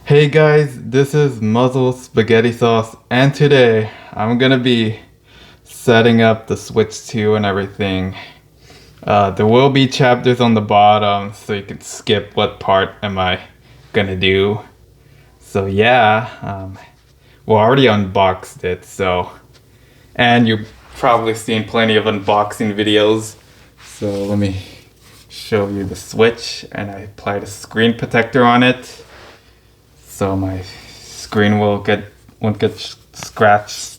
Hey guys, this is Muzzle Spaghetti Sauce, and today I'm gonna be setting up the Switch 2 and everything. There will be chapters on the bottom, so you can skip what part am I gonna do. So yeah, well, I already unboxed it, and you've probably seen plenty of unboxing videos. So let me show you the Switch, and I applied a screen protector on it. So my screen won't get scratched.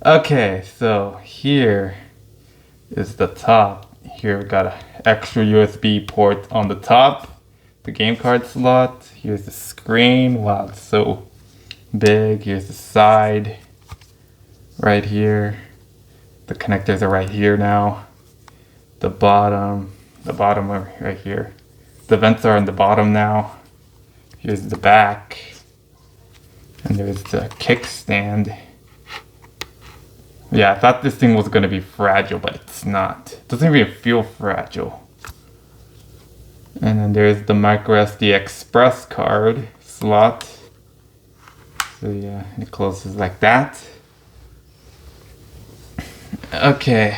Okay, so here is the top. Here we got an extra USB port on the top, the game card slot. Here's the screen. Wow, it's so big. Here's the side right here. The connectors are right here now. The bottom are right here. The vents are in the bottom now. Here's the back, and there's the kickstand. Yeah, I thought this thing was gonna be fragile, but it's not. It doesn't even feel fragile. And then there's the micro SD express card slot. So yeah, it closes like that. Okay,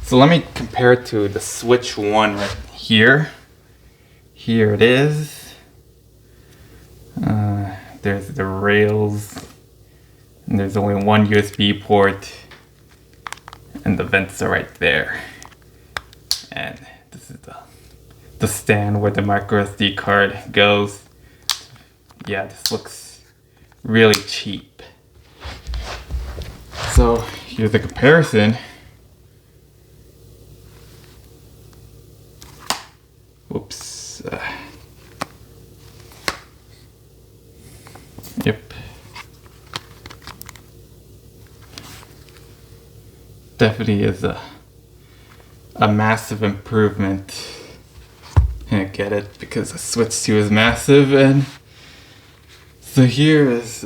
so let me compare it to the Switch 1 right here. Here it is. There's the rails, and there's only one USB port, and the vents are right there. And this is the stand where the micro SD card goes. Yeah, this looks really cheap. So here's the comparison. Whoops. Yep. Definitely is a massive improvement. I get it because the Switch 2 is massive, and so here is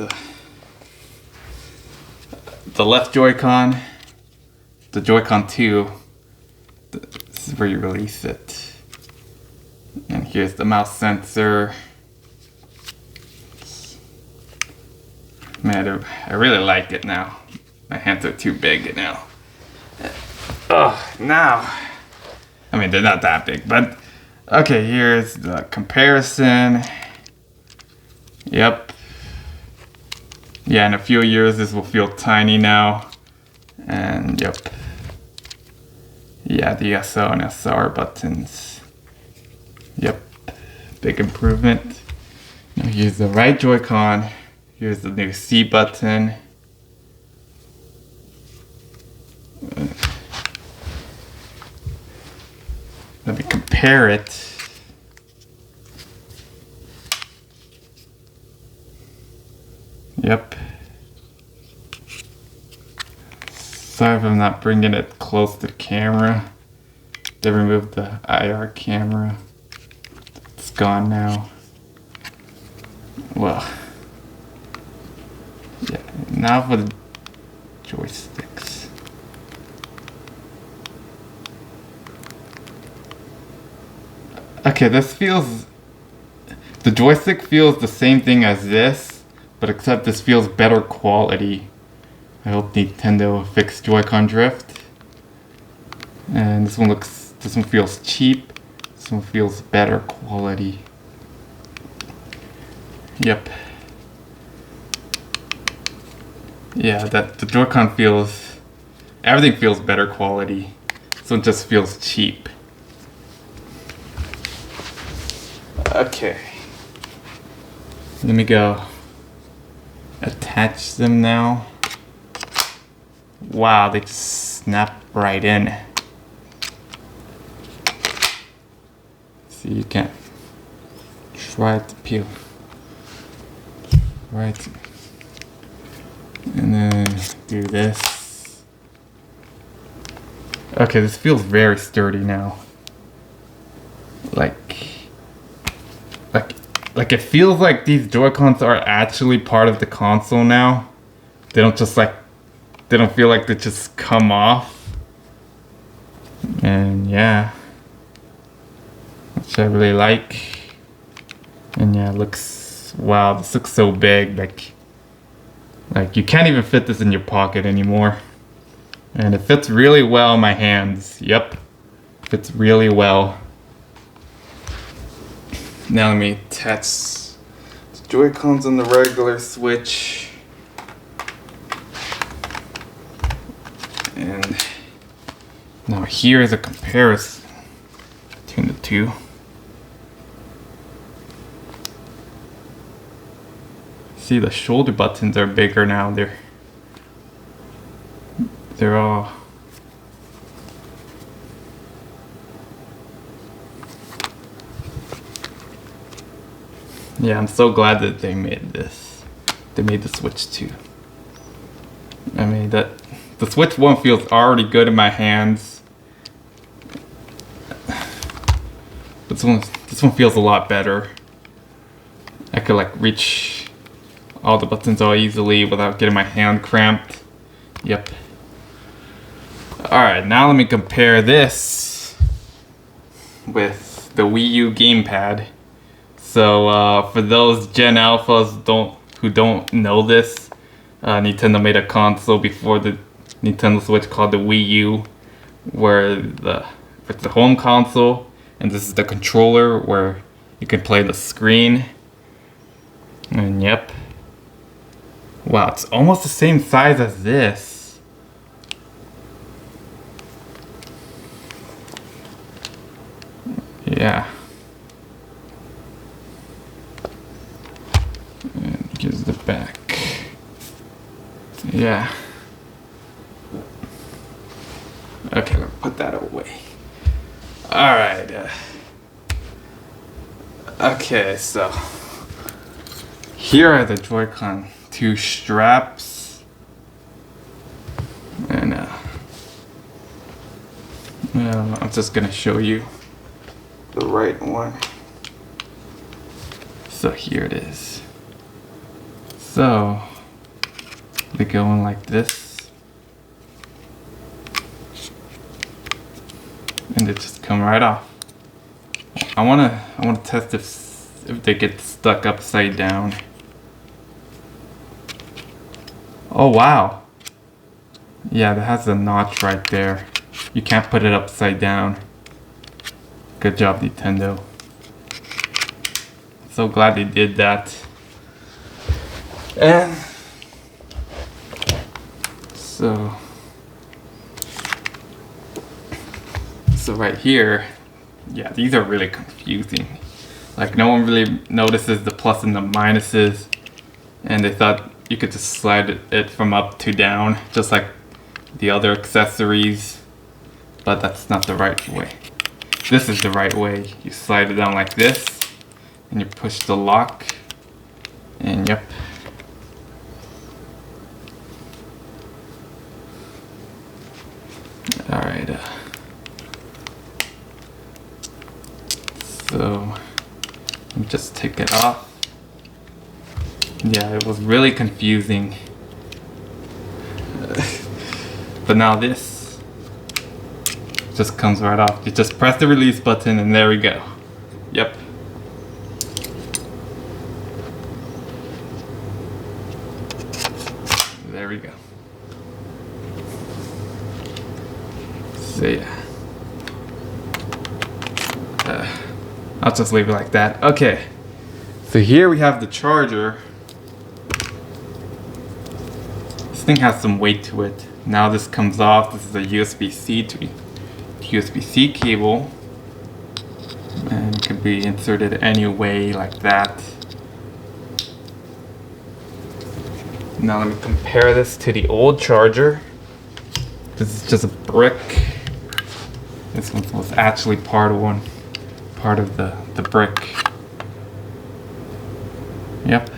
the left Joy-Con, the Joy-Con 2. This is where you release it. And here's the mouse sensor. Man, I really like it now. My hands are too big now. Now. I mean, they're not that big, but okay, here's the comparison. Yep. Yeah, in a few years, this will feel tiny now. And yep. Yeah, the SO and SR buttons. Yep. Big improvement. Now here's the right Joy-Con. Here's the new C button. Let me compare it. Yep. Sorry if I'm not bringing it close to the camera. They removed the IR camera. It's gone now. Well. Yeah, now for the joysticks. Okay, the joystick feels the same thing as this, but except this feels better quality. I hope Nintendo will fix Joy-Con drift. And this one feels cheap. This one feels better quality. Yep. Yeah, the Joy-Con everything feels better quality. This one just feels cheap. Okay. Let me go attach them now. Wow, they just snap right in. See, you can try to peel. Right. And then do this. Okay, this feels very sturdy now. Like it feels like these Joy-Cons are actually part of the console now. They don't feel like they just come off. And yeah. Which I really like. And yeah, it looks Wow, this looks so big. Like you can't even fit this in your pocket anymore. And it fits really well in my hands. Yep, fits really well. Now let me attach the Joy-Cons on the regular Switch. And now here is a comparison between the two. See, the shoulder buttons are bigger now. They're all yeah, I'm so glad that they made this. They made the Switch 2. I mean, the Switch 1 feels already good in my hands. This one feels a lot better. I could like reach all the buttons all easily without getting my hand cramped. Yep. Alright, now let me compare this with the Wii U Gamepad. So for those Gen Alphas who don't know this, Nintendo made a console before the Nintendo Switch called the Wii U, where it's the home console, and this is the controller where you can play the screen. And yep. Wow, it's almost the same size as this. Yeah. And here's the back. Yeah. Okay, we'll put that away. Alright. Okay, so here are the Joy-Con 2 straps. And well, I'm just gonna show you the right one. So here it is. So they go in like this, and they just come right off. I wanna test if they get stuck upside down. Oh wow. Yeah, that has a notch right there. You can't put it upside down. Good job, Nintendo. So glad they did that. And so right here, yeah, these are really confusing. Like no one really notices the plus and the minuses, and they thought you could just slide it from up to down, just like the other accessories, but that's not the right way. This is the right way. You slide it down like this, and you push the lock, and yep. Alright, so let me just take it off. Yeah, it was really confusing. But now this just comes right off. You just press the release button and there we go. Yep. There we go. So yeah. I'll just leave it like that. Okay. So here we have the charger. This thing has some weight to it. Now this comes off. This is a USB-C to USB-C cable. And it can be inserted any way like that. Now let me compare this to the old charger. This is just a brick. This one was actually part of the brick. Yep.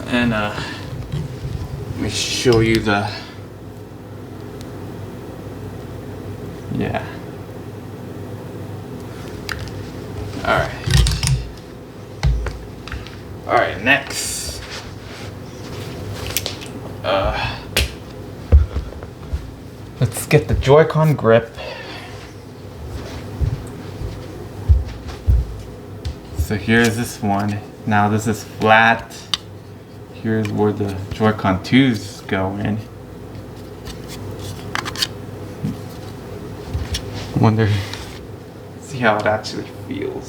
And let me show you the, yeah. Alright, next. Let's get the Joy-Con grip. So here's this one. Now this is flat. Here's where the Joy-Con 2s go in. Wonder, see how it actually feels.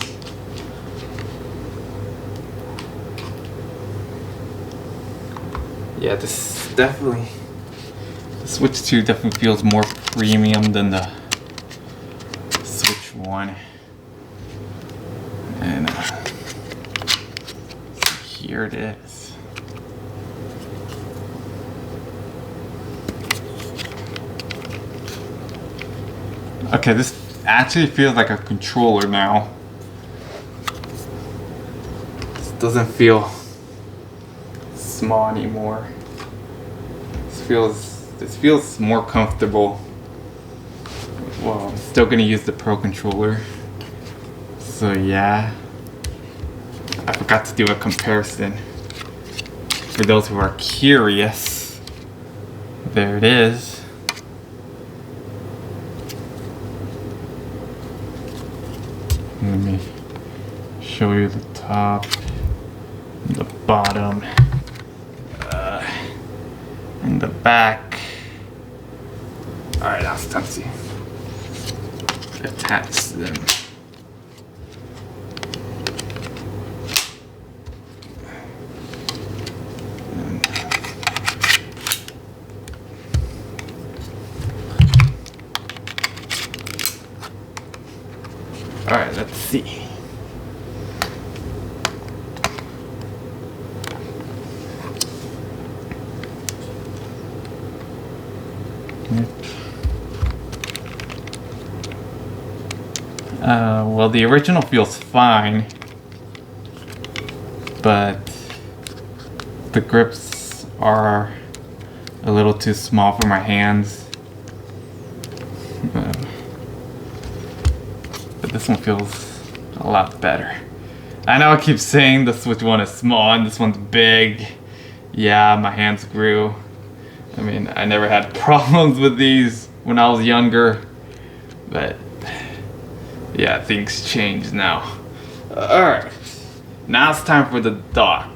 Yeah, this definitely, the Switch 2 definitely feels more premium than the Switch 1. And here it is. Okay, this actually feels like a controller now. This doesn't feel small anymore. This feels more comfortable. Well, I'm still gonna use the Pro controller. So yeah, I forgot to do a comparison. For those who are curious, there it is. Let me show you the top, the bottom, and the back. Alright, now it's time to attach them. Alright, let's see. Well, the original feels fine, but the grips are a little too small for my hands. But this one feels a lot better. I know I keep saying the Switch 1 is small and this one's big. Yeah, my hands grew. I mean, I never had problems with these when I was younger, but yeah, things change now. Alright, now it's time for the dock.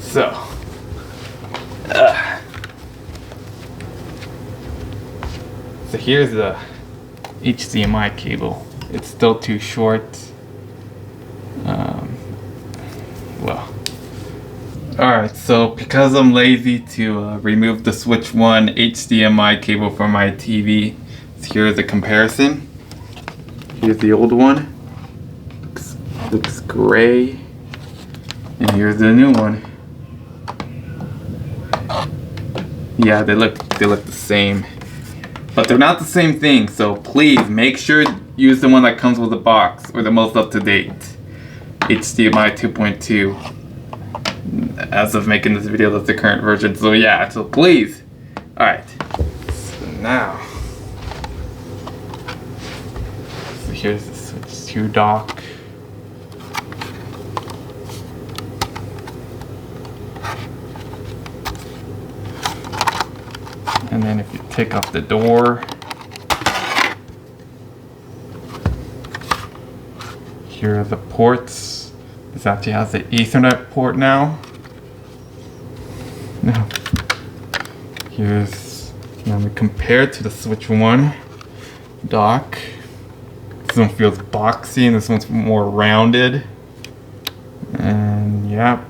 So, so here's the HDMI cable. It's still too short. Well, alright, so because I'm lazy to remove the Switch 1 HDMI cable from my TV, here's a comparison. Here's the old one. Looks gray. And here's the new one. Yeah, they look the same. But they're not the same thing, so please make sure to use the one that comes with the box, or the most up-to-date HDMI 2.2. As of making this video, that's the current version, so yeah, so please. Alright, so now, so here's the Switch 2 dock. And then if you take off the door, here are the ports. This actually has the Ethernet port now. Now, here's, let me compare it to the Switch 1 dock. This one feels boxy and this one's more rounded. And yep.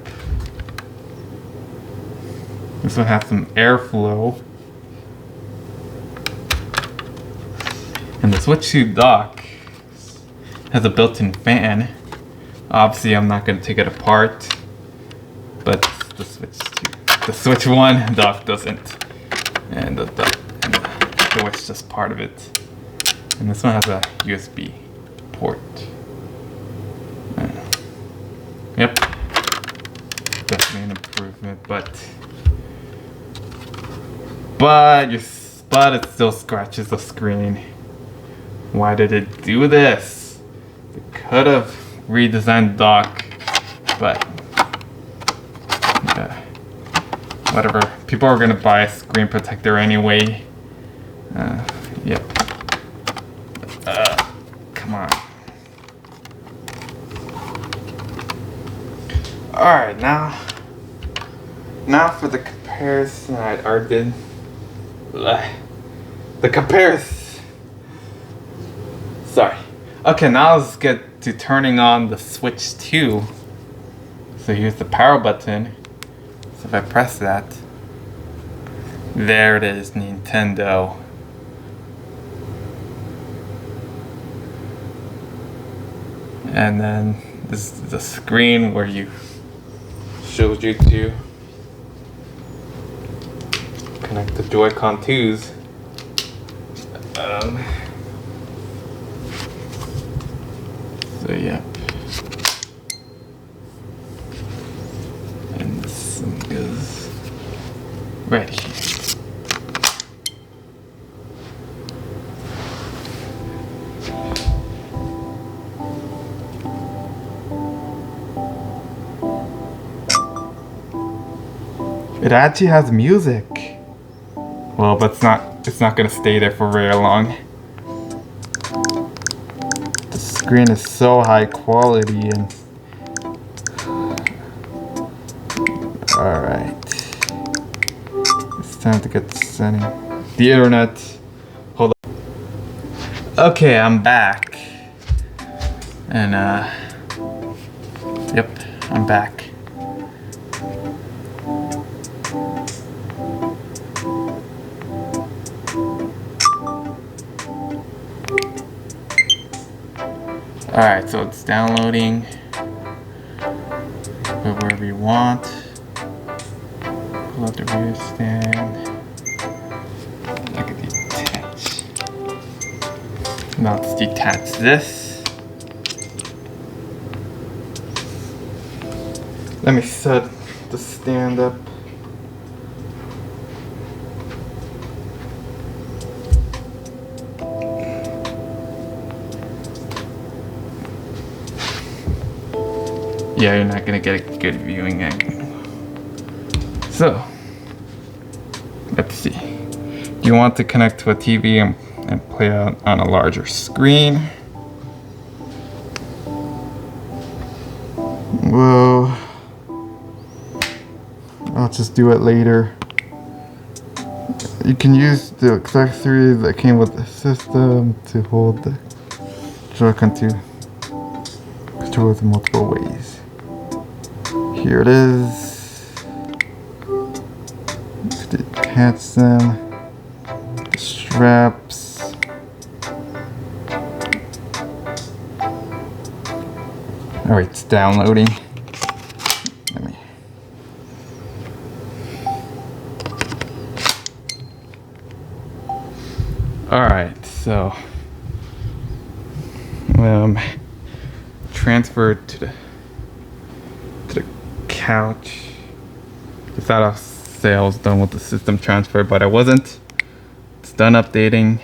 This one has some airflow. And the Switch 2 dock has a built-in fan. Obviously, I'm not going to take it apart, but the Switch 1 dock doesn't, and the door is just part of it. And this one has a USB port. Yep, definitely an improvement, but it still scratches the screen. Why did it do this? It could have redesigned the dock, but whatever. People are gonna buy a screen protector anyway. Yep. Come on. Alright, now for the comparison I did. The comparison. Sorry. Okay, now let's get to turning on the Switch 2. So here's the power button. So if I press that, there it is, Nintendo. And then this is the screen where you showed you to connect the Joy-Con 2s. So yeah. And this one goes right here. It actually has music. Well, but it's not gonna stay there for very long. The screen is so high quality and alright. It's time to get the setting. The internet. Hold on. Okay, I'm back. And yep, I'm back. Alright, so it's downloading. Put wherever you want. Pull out the rear stand. I can detach. Now let's detach this. Let me set the stand up. Yeah, you're not gonna get a good viewing angle. So, let's see. Do you want to connect to a TV and play out on a larger screen? Well, I'll just do it later. You can use the accessories that came with the system to hold the Joy-Con 2 controllers in multiple ways. Here it is. Detach them. The straps. Alright, it's downloading. Let me. Alright, so transferred to the couch. I thought I say I was done with the system transfer, but I wasn't. It's done updating.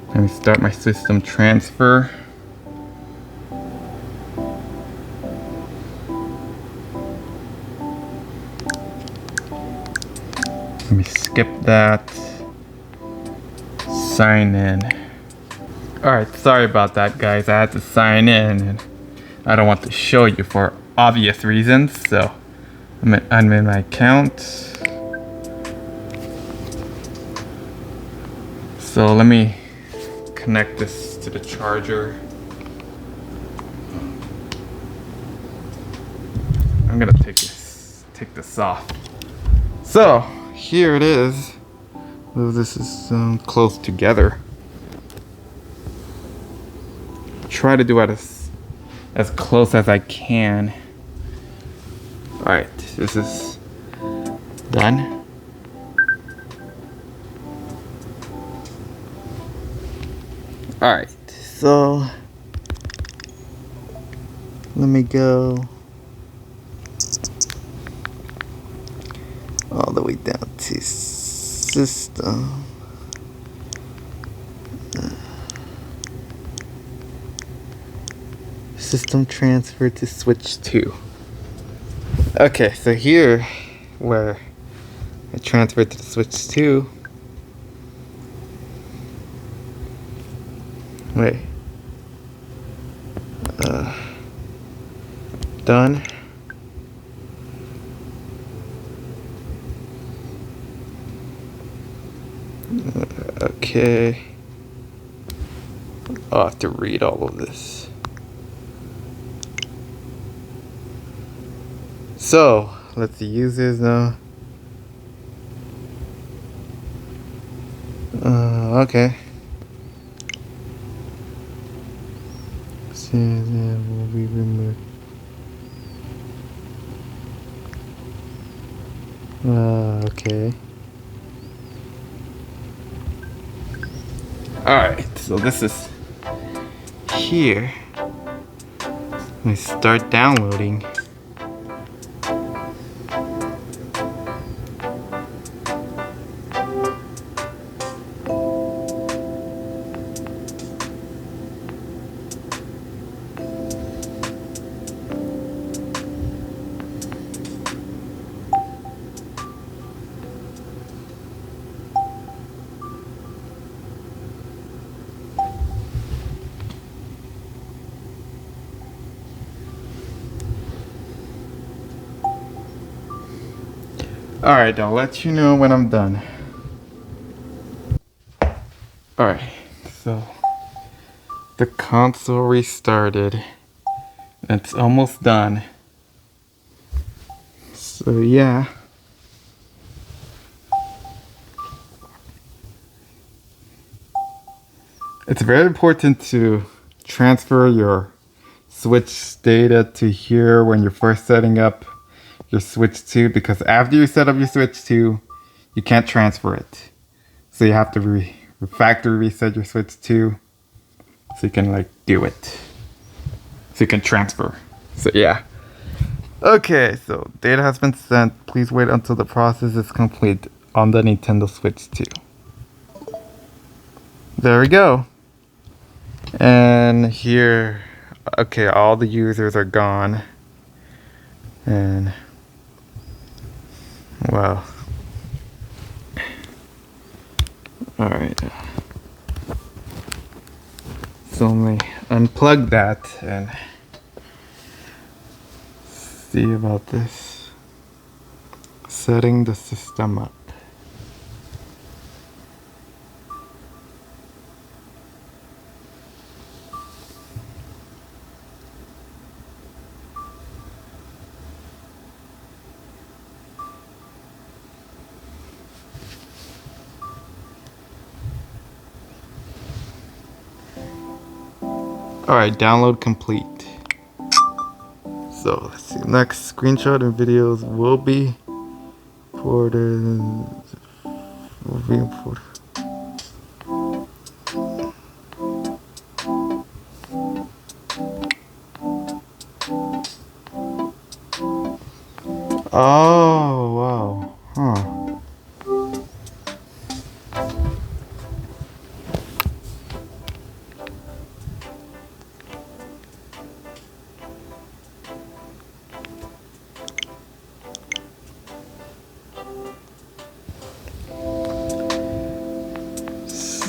Let me start my system transfer. Let me skip that. Sign in. Alright, sorry about that, guys. I had to sign in and I don't want to show you for obvious reasons, so I'm in my account. So let me connect this to the charger. I'm gonna take this off. So here it is. Move this is close together. Try to do it as close as I can. Alright, this is done. Alright, so let me go all the way down to system. System transfer to Switch 2. Okay, so here where I transferred to the Switch 2, Wait. Done. Okay. I'll have to read all of this. So, let's see, users now. Okay. Will be removed. Okay. Alright, so this is here. Let me start downloading. Alright, I'll let you know when I'm done. Alright, so the console restarted. It's almost done. So yeah. It's very important to transfer your Switch data to here when you're first setting up your Switch 2, because after you set up your Switch 2, you can't transfer it. So you have to factory reset your Switch 2 so you can like do it. So you can transfer. So yeah. Okay, so data has been sent. Please wait until the process is complete on the Nintendo Switch 2. There we go. And here, okay, all the users are gone. And well, alright. So let me unplug that and see about this. Setting the system up. Alright, download complete. So let's see, next screenshot and videos will be imported. Oh wow. Huh.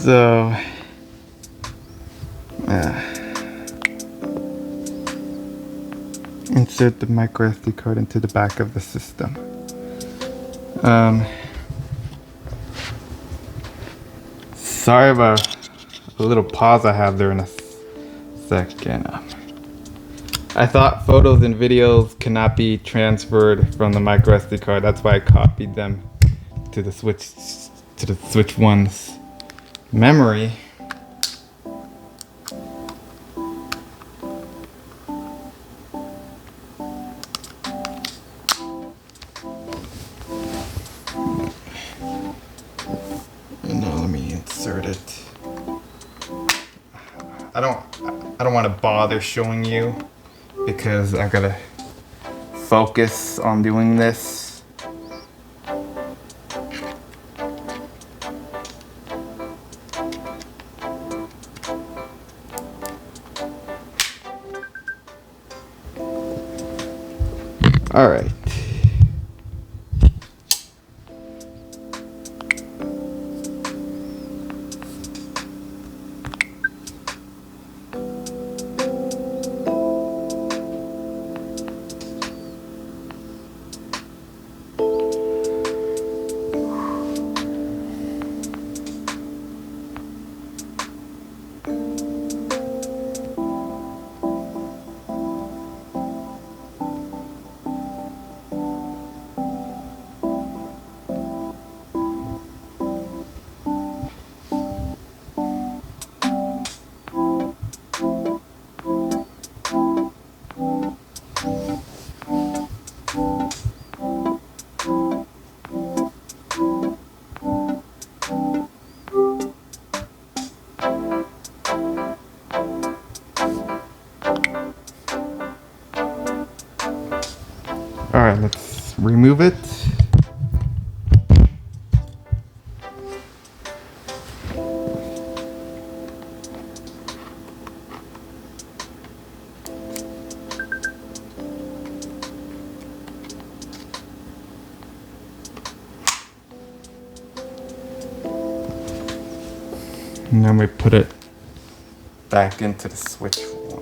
So, insert the micro SD card into the back of the system. Sorry about a little pause I have there in a second. I thought photos and videos cannot be transferred from the micro SD card. That's why I copied them to the Switch 1's memory. Now let me insert it. I don't want to bother showing you because I gotta focus on doing this. All right. Alright, let's remove it. And then we put it back into the switch one.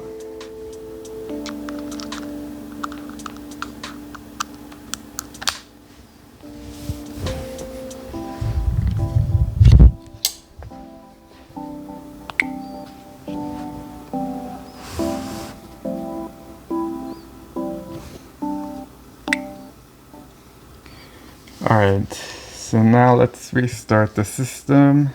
Alright, so now let's restart the system.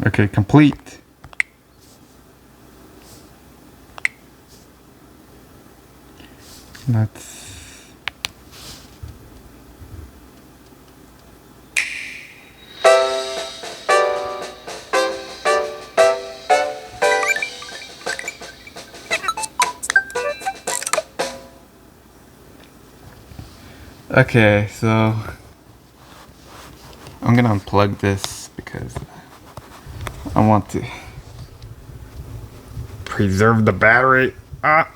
Okay, complete. Let's okay, so I'm gonna unplug this because I want to preserve the battery. You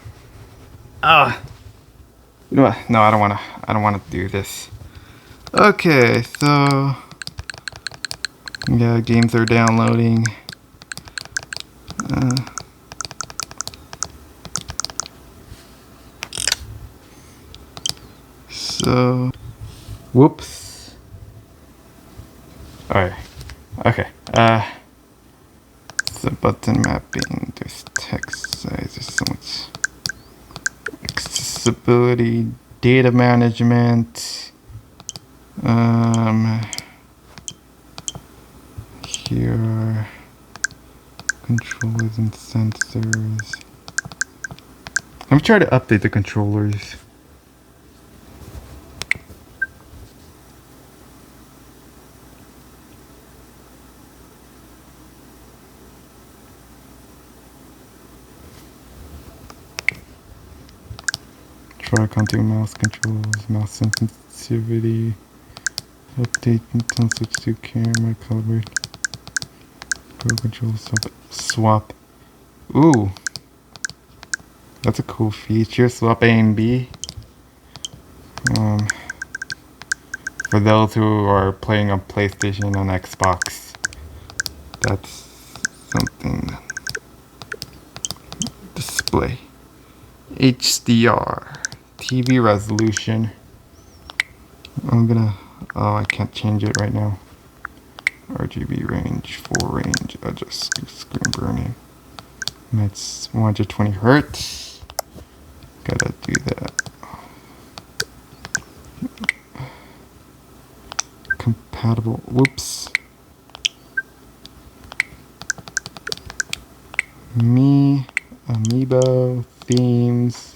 know what? No, I don't wanna do this. Okay, so yeah, games are downloading. So whoops. Alright. Okay. The button mapping, there's text size, there's so much accessibility, data management, here are controllers and sensors. Let me try to update the controllers. Try contour mouse controls, mouse sensitivity, update until switch to camera, calibrate, pro control swap. Ooh, that's a cool feature. Swap A and B. For those who are playing on PlayStation and Xbox, that's something. Display, HDR. TV resolution. I can't change it right now. RGB range, full range, adjust screen burning. And that's 120 Hertz. Gotta do that. Compatible, whoops. Me, Amiibo, themes.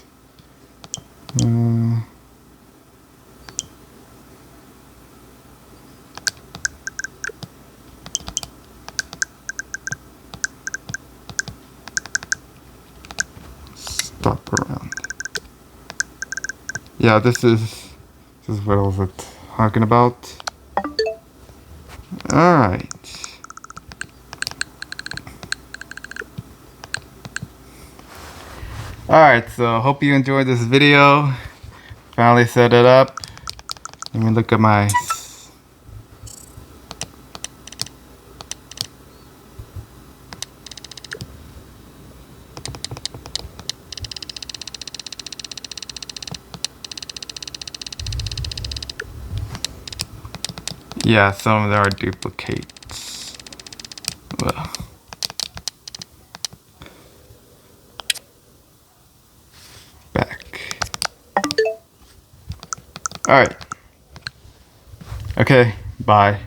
Stop around. Yeah, this is what I was talking about. Alright. Alright, so hope you enjoyed this video. Finally set it up. Let me look at my... Yeah, some of them are duplicates. Well. Back. Alright. Okay, bye.